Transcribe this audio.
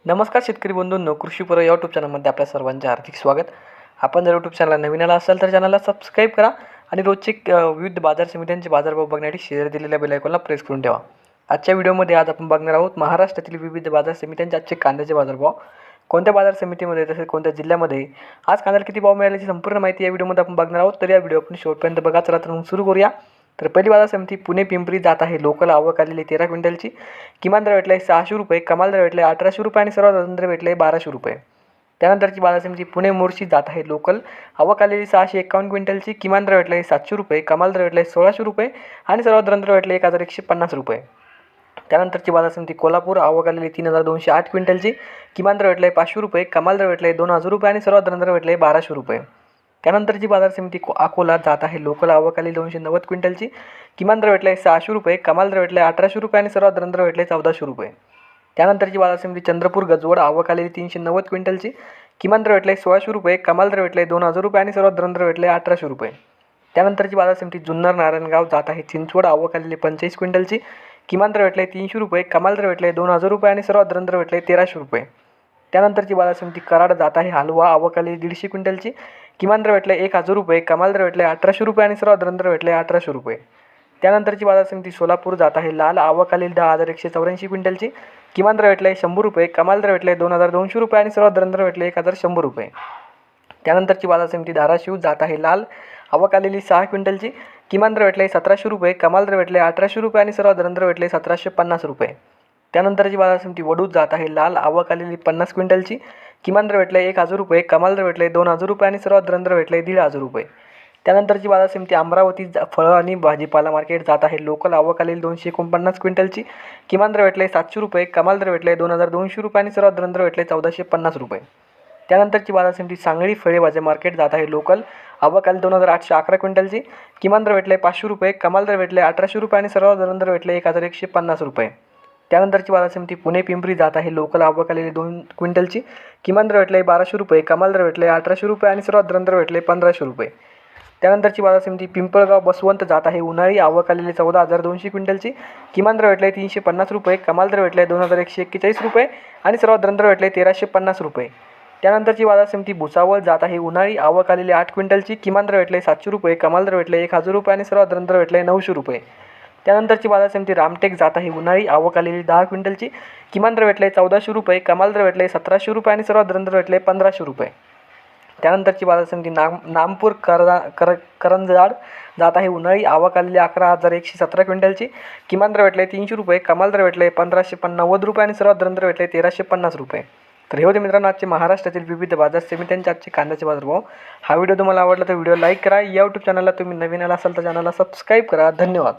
नमस्कार शेतकरी बंधूंनो, कृषीपूर यूट्यूब चॅनलमध्ये आपल्या सर्वांचे हार्दिक स्वागत। आपण जर यूट्यूब चॅनलला नवीन आला असाल तर चॅनलला सबस्क्राईब करा आणि रोजचे विविध बाजार समित्यांचे बाजारभाव बघण्यासाठी शेअर दिलेल्या बेल आयकॉनला प्रेस करून ठेवा। आजच्या व्हिडिओमध्ये आज आपण बघणार आहोत महाराष्ट्रातील विविध बाजार समित्यांचे आजचे कांद्याचे बाजारभाव, कोणत्या बाजार समितीमध्ये तसेच कोणत्या जिल्ह्यामध्ये आज कांद्याला किती भाव मिळाल्याची संपूर्ण माहिती या व्हिडिओमध्ये आपण बघणार आहोत। तर या व्हिडिओ आपण शेवटपर्यंत बघा। चला तर मग सुरू करूया। तर पहिली बाजार समिती पुणे पिंपरी जात आहे। लोकल आवक आलेली 13 क्विंटलची, किमान दर भेटला आहे 600 रुपये, कमाल दर भेटला आहे 1800 रुपये आणि सर्वात दर भेटला आहे 1200 रुपये। त्यानंतरची बाजार समिती पुणे मोर्शी जात आहे। लोकल आवक आलेली 651 क्विंटलची, किमान दर भेटला आहे 700 रुपये, कमाल दर भेटला आहे 1600 रुपये आणि सर्वात दर भेटले 1150 रुपये। त्यानंतरची बाजार समिती कोल्हापूर आवक आलेली 3208 क्विंटलची, किमान दर भेटला आहे 500 रुपये, कमाल दर भेटला आहे 2000 रुपये आणि सर्वात दर भेटले 1200 रुपये। त्यानंतरची बाजार समिती अकोला जात आहे। लोकल आवक आलेली 290 क्विंटलची, किमान दर भेटला आहे 600 रुपये, कमाल दर भेटला आहे 1800 रुपये आणि सर्वात दर भेटले 1400 रुपये। त्यानंतरची बाजार समिती चंद्रपूर गजवड आवक आलेली 390 क्विंटलची, किमान दर भेटला आहे 1600 रुपये, कमाल दर भेटला आहे 2000 रुपये आणि सर्वात दर भेटले 1800 रुपये। त्यानंतरची बाजार समिती जुन्नर नारायणगाव जात आहे। चिंचवड आवक आलेली 45 क्विंटलची, किमान दर भेटले 300 रुपये, कमाल दर भेटले 2000 रुपये आणि सर्वात दर भेटले 1300 रुपये। त्यानंतरची बाजार समिती कराड जात आहे। हलवा आवक आलेली 150 क्विंटलची, किमान दर भेटले 1000 रुपये, कमाल दर भेटले 1800 रुपये आणि सर्वात दर भेटले 1800 रुपये। त्यानंतरची बाजार समिती सोलापूर जात आहे। लाल आवक आलेली 10184 क्विंटलची, किमान दर भेटले 100 रुपये, कमाल दर भेटले 2200 रुपये आणि सर्वात दर भेटले 1100 रुपये। त्यानंतरची बाजार समिती धाराशिव जात आहे। लाल आवक आलेली 6 क्विंटलची, किमान दर भेटले 1700 रुपये, कमाल दर भेटले 1800 रुपये आणि सर्वात दर भेटले 1750 रुपये। त्यानंतरची बाजार समिती वडूज जात आहे। लाल आवक आलेली 50 क्विंटलची, किमान दर भेटले 1000 रुपये, कमाल दर भेटले 2000 रुपये आणि सर्वात दर भेटले 1500 रुपये। त्यानंतरची बाजार समिती अमरावती फळं आणि भाजीपाला मार्केट जात आहे। लोकल आवक आलेली 249 क्विंटलची, किमान दर भेटले 700 रुपये, कमाल दर भेटले 2200 रुपये आणि सर्वात दर भेटले 1450 रुपये। त्यानंतरची बाजार समिती सांगली फळे भाजी मार्केट जात आहे। लोकल आवक आली 2811 क्विंटलची, किमान दर भेटले 500 रुपये, कमाल दर भेटले 1800 रुपये आणि सर्वात दर भेटले 1150 रुपये। त्यानंतरची बाजार समिती पुणे पिंपरी जात आहे। लोकल आवक आलेली 2 क्विंटलची, किमान दर भेटले 1200 रुपये, कमाल दर भेटले 1800 रुपये आणि सर्वात दर भेटले 1500 रुपये। त्यानंतरची बाजार समिती पिंपळगाव बसवंत जात आहे। उन्हाळी आवक आलेली 14200 क्विंटलची, किमान दर भेटले 350 रुपये, कमाल दर भेटले 2141 रुपये आणि सर्वात दर भेटले 1350 रुपये। त्यानंतरची बाजार समिती भुसावळ जात आहे। उन्हाळी आवक आलेली 8 क्विंटलची, किमान दर भेटले 700 रुपये, कमाल दर भेटले 1000 रुपये आणि सर्वात दर भेटले 900 रुपये। त्यानंतरची बाजार समिती रामटेक जात आहे। उन्हाळी आवक आलेली 10 क्विंटलची, किमान दर भेटले 1400 रुपये, कमाल दर भेटले 1700 रुपये आणि सर्वात दर भेटले 1500 रुपये। त्यानंतरची बाजार समिती नामपूर करंजाड जात आहे। उन्हाळी आवक आलेली 11117 क्विंटलची, किमान दर भेटले 300 रुपये, कमाल दर भेटले 1590 रुपये आणि सर्वात दर भेटले 1350 रुपये। तर हे होते मित्रांनो आजचे महाराष्ट्रातील विविध बाजार समित्यांचे आजचे कांद्याचे बाजारभाव। हा व्हिडिओ तुम्हाला आवडला तर व्हिडिओ लाईक करा। यूट्यूब चॅनलला तुम्ही नवीन आला असाल तर चॅनलला सबस्क्राईब करा। धन्यवाद।